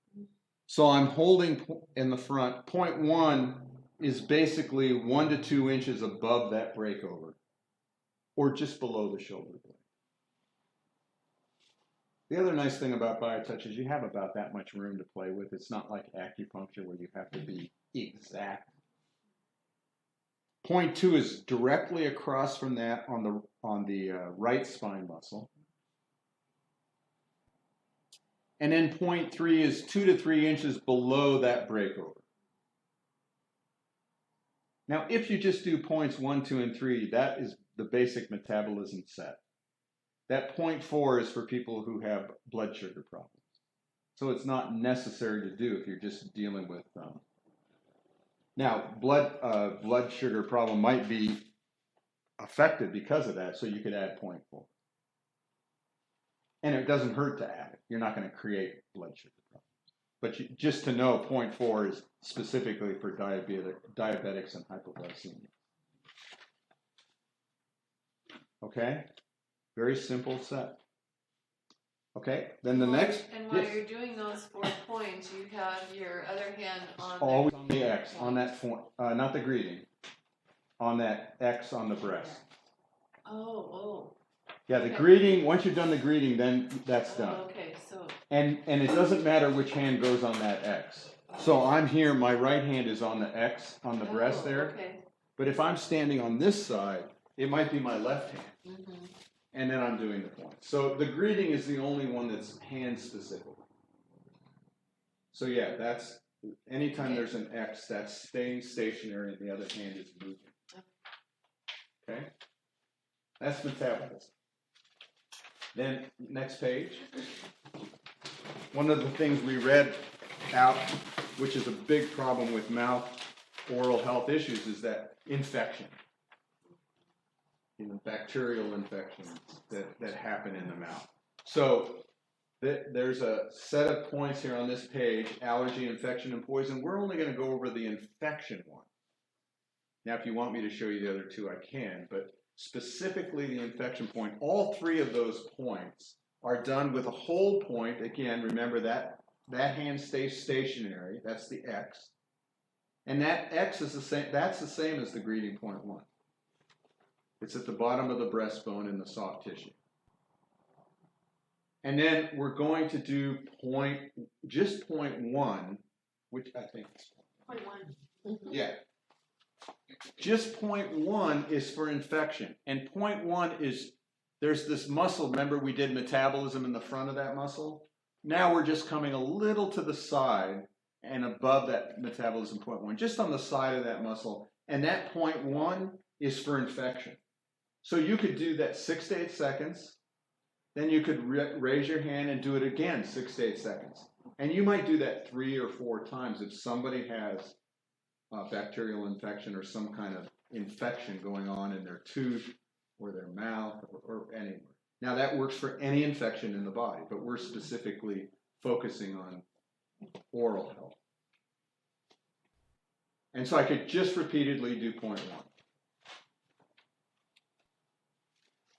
So I'm holding in the front. Point 1 is basically 1 to 2 inches above that breakover, or just below the shoulder blade. The other nice thing about BioTouch is you have about that much room to play with. It's not like acupuncture where you have to be exact. Point 2 is directly across from that on the right spine muscle. And then point 3 is 2 to 3 inches below that breakover. Now, if you just do points 1, 2, and 3, that is the basic metabolism set. That point 4 is for people who have blood sugar problems. So it's not necessary to do if you're just dealing with now, blood sugar problem might be affected because of that, so you could add point 4. And it doesn't hurt to add it. You're not going to create blood sugar problems. But just to know, point 4 is specifically for diabetics and hypoglycemia. Okay? Very simple set. Okay, then the next. And while yes. you're doing those 4 points, you have your other hand on Always on the X, on that point, not the greeting, on that X on the breast. Oh. Yeah, the Okay. greeting, once you've done the greeting, then that's done. Okay, so. And it doesn't matter which hand goes on that X. So I'm here, my right hand is on the X, on the breast there. Okay. But if I'm standing on this side, it might be my left hand. Mm-hmm. And then I'm doing the point. So the greeting is the only one that's hand specific. So yeah, that's, anytime there's an X, that's staying stationary and the other hand is moving. Okay? That's metabolism. Then, next page. One of the things we read out, which is a big problem with mouth oral health issues, is that infection. Bacterial infections that happen in the mouth. So there's a set of points here on this page: allergy, infection, and poison. We're only going to go over the infection one. Now, if you want me to show you the other 2, I can, but specifically the infection point, all 3 of those points are done with a hold point. Again, remember that hand stays stationary. That's the X. And that X is the same, that's the same as the greeting point 1. It's at the bottom of the breastbone in the soft tissue. And then we're going to do just point 1, which I think is Point 1. yeah. Just point 1 is for infection. And point 1 is, there's this muscle, remember we did metabolism in the front of that muscle? Now we're just coming a little to the side and above that metabolism point 1, just on the side of that muscle. And that point 1 is for infection. So you could do that 6 to 8 seconds. Then you could raise your hand and do it again 6 to 8 seconds. And you might do that 3 or 4 times if somebody has bacterial infection or some kind of infection going on in their tooth or their mouth or anywhere. Now that works for any infection in the body, but we're specifically focusing on oral health. And so I could just repeatedly do point 1.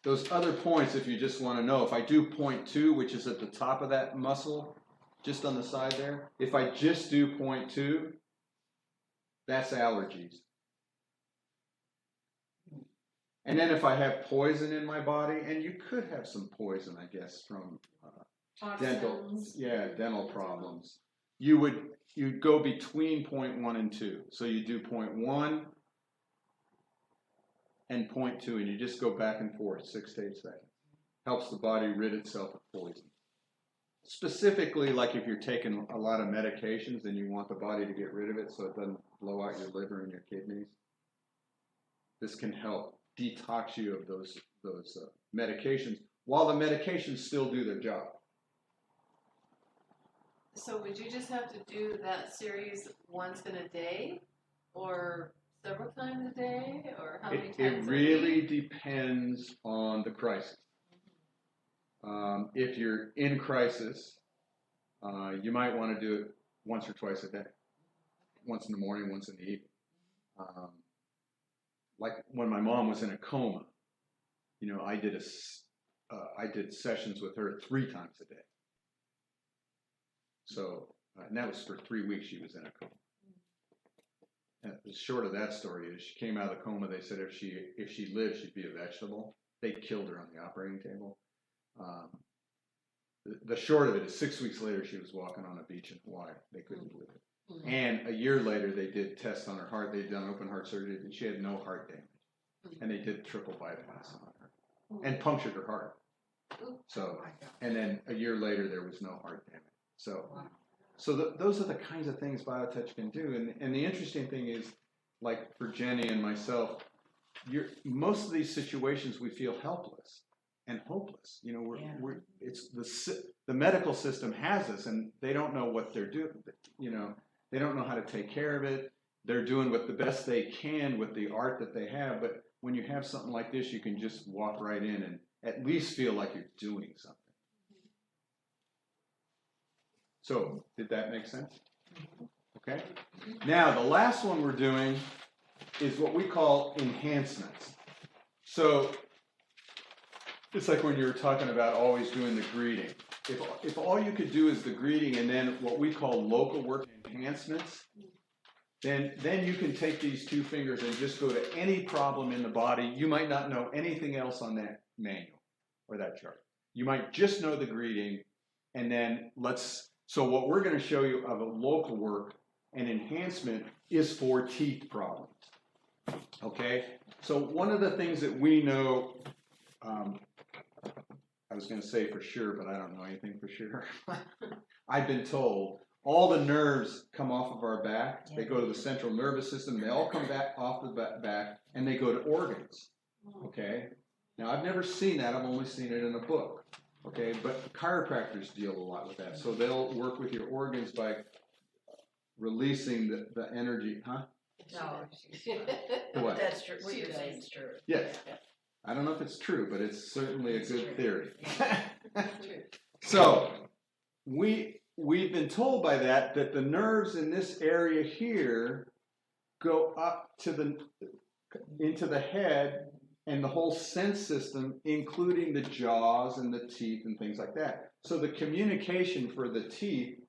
Those other points, if you just want to know, if I do point 2, which is at the top of that muscle, just on the side there, if I just do point 2, that's allergies. And then if I have poison in my body, and you could have some poison, I guess, from dental problems, you'd go between point 1 and 2. So you do point 1 and point 2, and you just go back and forth 6 to 8 seconds. Helps the body rid itself of poison. specifically like if you're taking a lot of medications and you want the body to get rid of it so it doesn't blow out your liver and your kidneys. This can help detox you of those medications while the medications still do their job. So would you just have to do that series once in a day, or several times a day, or how many times It a really week? depends on the crisis. If you're in crisis, you might want to do it once or twice a day. Once in the morning, once in the evening. Like when my mom was in a coma, you know, I did sessions with her 3 times a day. So, and that was for 3 weeks she was in a coma. And the short of that story is she came out of the coma. They said if she lived, she'd be a vegetable. They killed her on the operating table. The short of it is 6 weeks later, she was walking on a beach in Hawaii. They couldn't believe it. And a year later, they did tests on her heart. They'd done open heart surgery, and she had no heart damage. And they did triple bypass on her and punctured her heart. So, and then a year later, there was no heart damage. So those are the kinds of things biotouch can do. And the interesting thing is, like for Jenny and myself, most of these situations we feel helpless and hopeless. You know, it's the medical system has us, and they don't know what they're doing. You know, they don't know how to take care of it. They're doing the best they can with the art that they have. But when you have something like this, you can just walk right in and at least feel like you're doing something. So, did that make sense? Okay. Now, the last one we're doing is what we call enhancements. So, it's like when you were talking about always doing the greeting. If all you could do is the greeting and then what we call local work enhancements, then you can take these 2 fingers and just go to any problem in the body. You might not know anything else on that manual or that chart. You might just know the greeting, and then so what we're going to show you of a local work and enhancement is for teeth problems. Okay? So one of the things that we know, I was going to say for sure, but I don't know anything for sure. I've been told all the nerves come off of our back. They go to the central nervous system. They all come back off the back, and they go to organs. Okay? Now, I've never seen that. I've only seen it in a book. Okay? But chiropractors deal a lot with that. So they'll work with your organs by releasing the energy. Huh? No, What? that's true. What you're saying is true. Yes. I don't know if it's true, but it's certainly a good theory. So, we've been told by that the nerves in this area here go up into the head and the whole sense system, including the jaws and the teeth and things like that. So the communication for the teeth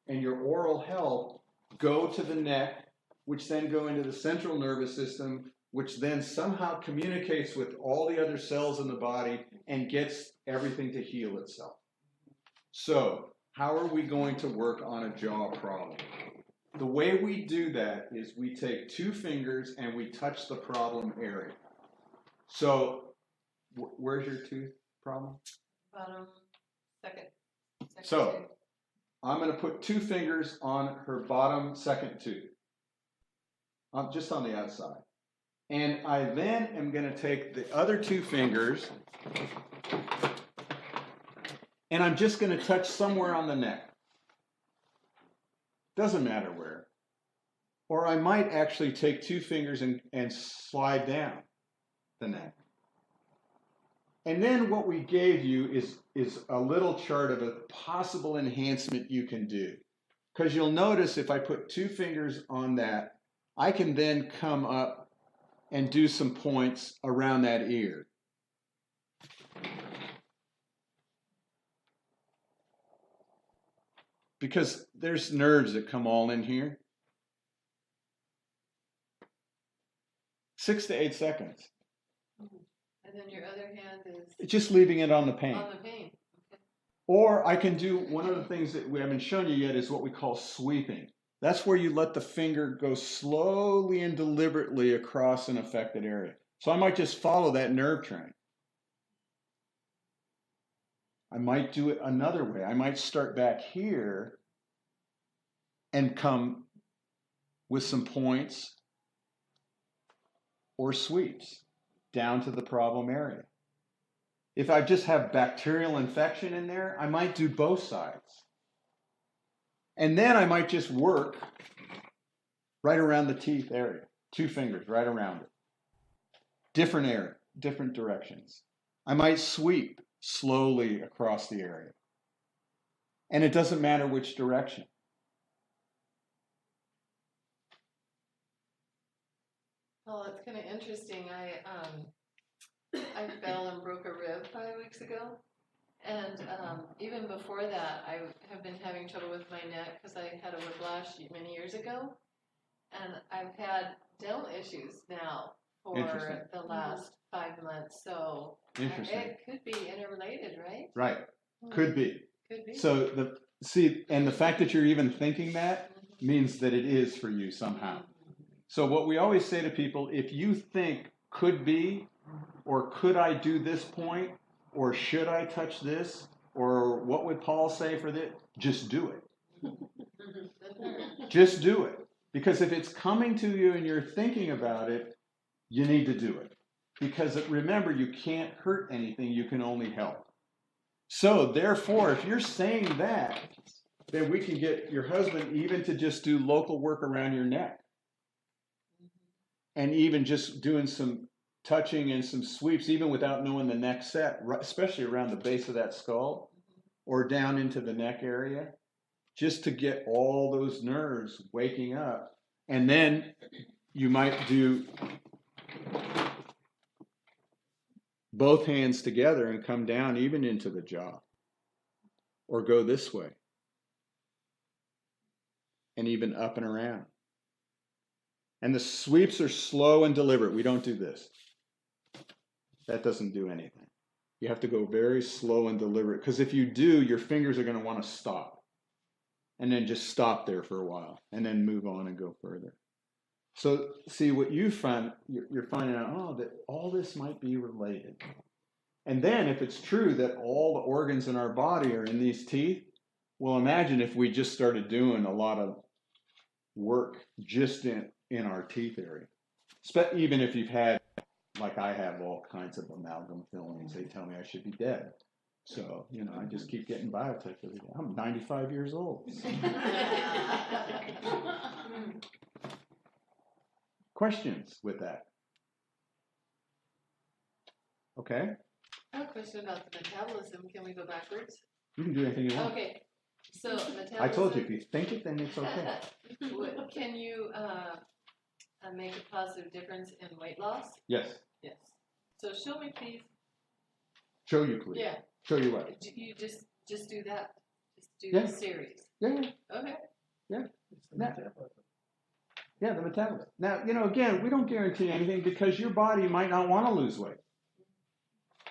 and your oral health go to the neck, which then go into the central nervous system, which then somehow communicates with all the other cells in the body and gets everything to heal itself. So, how are we going to work on a jaw problem? The way we do that is we take 2 fingers and we touch the problem area. So, where's your tooth problem? Bottom, second So, tooth. I'm going to put 2 fingers on her bottom second tooth, just on the outside. And I then am going to take the other 2 fingers, and I'm just going to touch somewhere on the neck. Doesn't matter where. Or I might actually take 2 fingers and slide down the neck. And then what we gave you is a little chart of a possible enhancement you can do. Because you'll notice if I put 2 fingers on that, I can then come up and do some points around that ear. Because there's nerves that come all in here. 6 to 8 seconds. And then your other hand is Just leaving it on the pain. on the pain. Okay. Or I can do, one of the things that we haven't shown you yet is what we call sweeping. That's where you let the finger go slowly and deliberately across an affected area. So I might just follow that nerve train. I might do it another way. I might start back here and come with some points or sweeps down to the problem area. If I just have bacterial infection in there, I might do both sides. And then I might just work right around the teeth area, 2 fingers right around it. Different area, different directions. I might sweep slowly across the area. And it doesn't matter which direction. Well, it's kind of interesting. I fell and broke a rib 5 weeks ago. And even before that, I have been having trouble with my neck because I had a whiplash many years ago. And I've had dental issues now for the last 5 months. So it could be interrelated, right? Right. Could be. Could be. So the fact that you're even thinking that means that it is for you somehow. So what we always say to people, if you think could be, or could I do this point, or should I touch this, or what would Paul say for this, just do it. Just do it. Because if it's coming to you and you're thinking about it, you need to do it. Because remember, you can't hurt anything, you can only help. So therefore, if you're saying that, then we can get your husband even to just do local work around your neck. And even just doing some touching and some sweeps, even without knowing the next set, especially around the base of that skull or down into the neck area, just to get all those nerves waking up. And then you might do both hands together and come down even into the jaw, or go this way and even up and around. And the sweeps are slow and deliberate. We don't do this. That doesn't do anything. You have to go very slow and deliberate, because if you do, your fingers are going to want to stop and then just stop there for a while and then move on and go further. So see, what you find, you're finding out, that all this might be related. And then if it's true that all the organs in our body are in these teeth, well, imagine if we just started doing a lot of work just in our teeth area. Even if you've had, like I have, all kinds of amalgam fillings, they tell me I should be dead. So, I just keep getting biotech every day. I'm 95 years old. Questions with that? Okay. I have a question about the metabolism. Can we go backwards? You can do anything you want. Okay. So metabolism. I told you, if you think it, then it's okay. Can you make a positive difference in weight loss? Yes. Yes. So show me, please. Show you, please. Yeah. Show you what? You just do that. Just do Yeah. the series. Yeah. Okay. Yeah. Yeah, the metabolism. Now, again, we don't guarantee anything, because your body might not want to lose weight.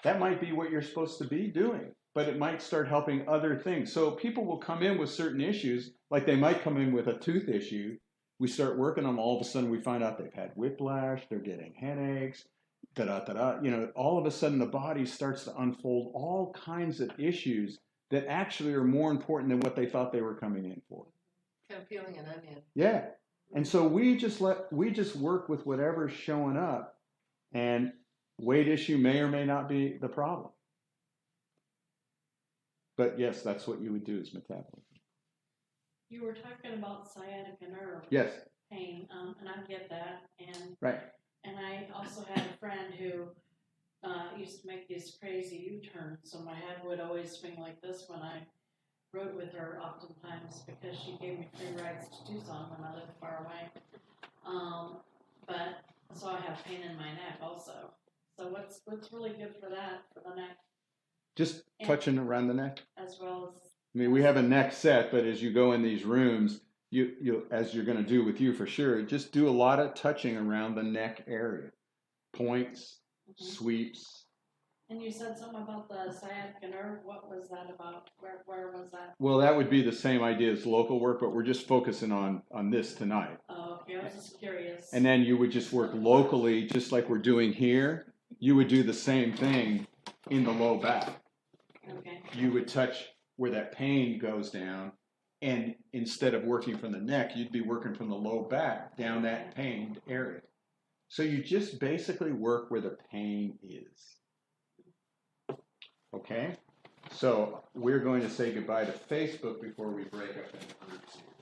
That might be what you're supposed to be doing, but it might start helping other things. So people will come in with certain issues, like they might come in with a tooth issue. We start working on them, all of a sudden we find out they've had whiplash, they're getting headaches, all of a sudden the body starts to unfold all kinds of issues that actually are more important than what they thought they were coming in for. Kind of peeling an onion. Yeah. And so we just work with whatever's showing up, and weight issue may or may not be the problem. But yes, that's what you would do, is metabolism. You were talking about sciatica nerve Yes. pain, and I get that. And Right. And I also had a friend who used to make these crazy U-turns, so my head would always swing like this when I rode with her oftentimes, because she gave me free rides to Tucson when I lived far away. But so I have pain in my neck also. So what's really good for that, for the neck? Just touching around the neck. As well as. I mean, we have a neck set, but as you go in these rooms, you as you're going to do with you for sure, just do a lot of touching around the neck area. Points, sweeps. And you said something about the sciatica nerve. What was that about? Where was that? Well, that would be the same idea as local work, but we're just focusing on this tonight. Oh, okay. I was just curious. And then you would just work locally, just like we're doing here. You would do the same thing in the low back. Okay. you would touch where that pain goes down, and instead of working from the neck, you'd be working from the low back down that pained area. So you just basically work where the pain is. Okay? So we're going to say goodbye to Facebook before we break up into groups here.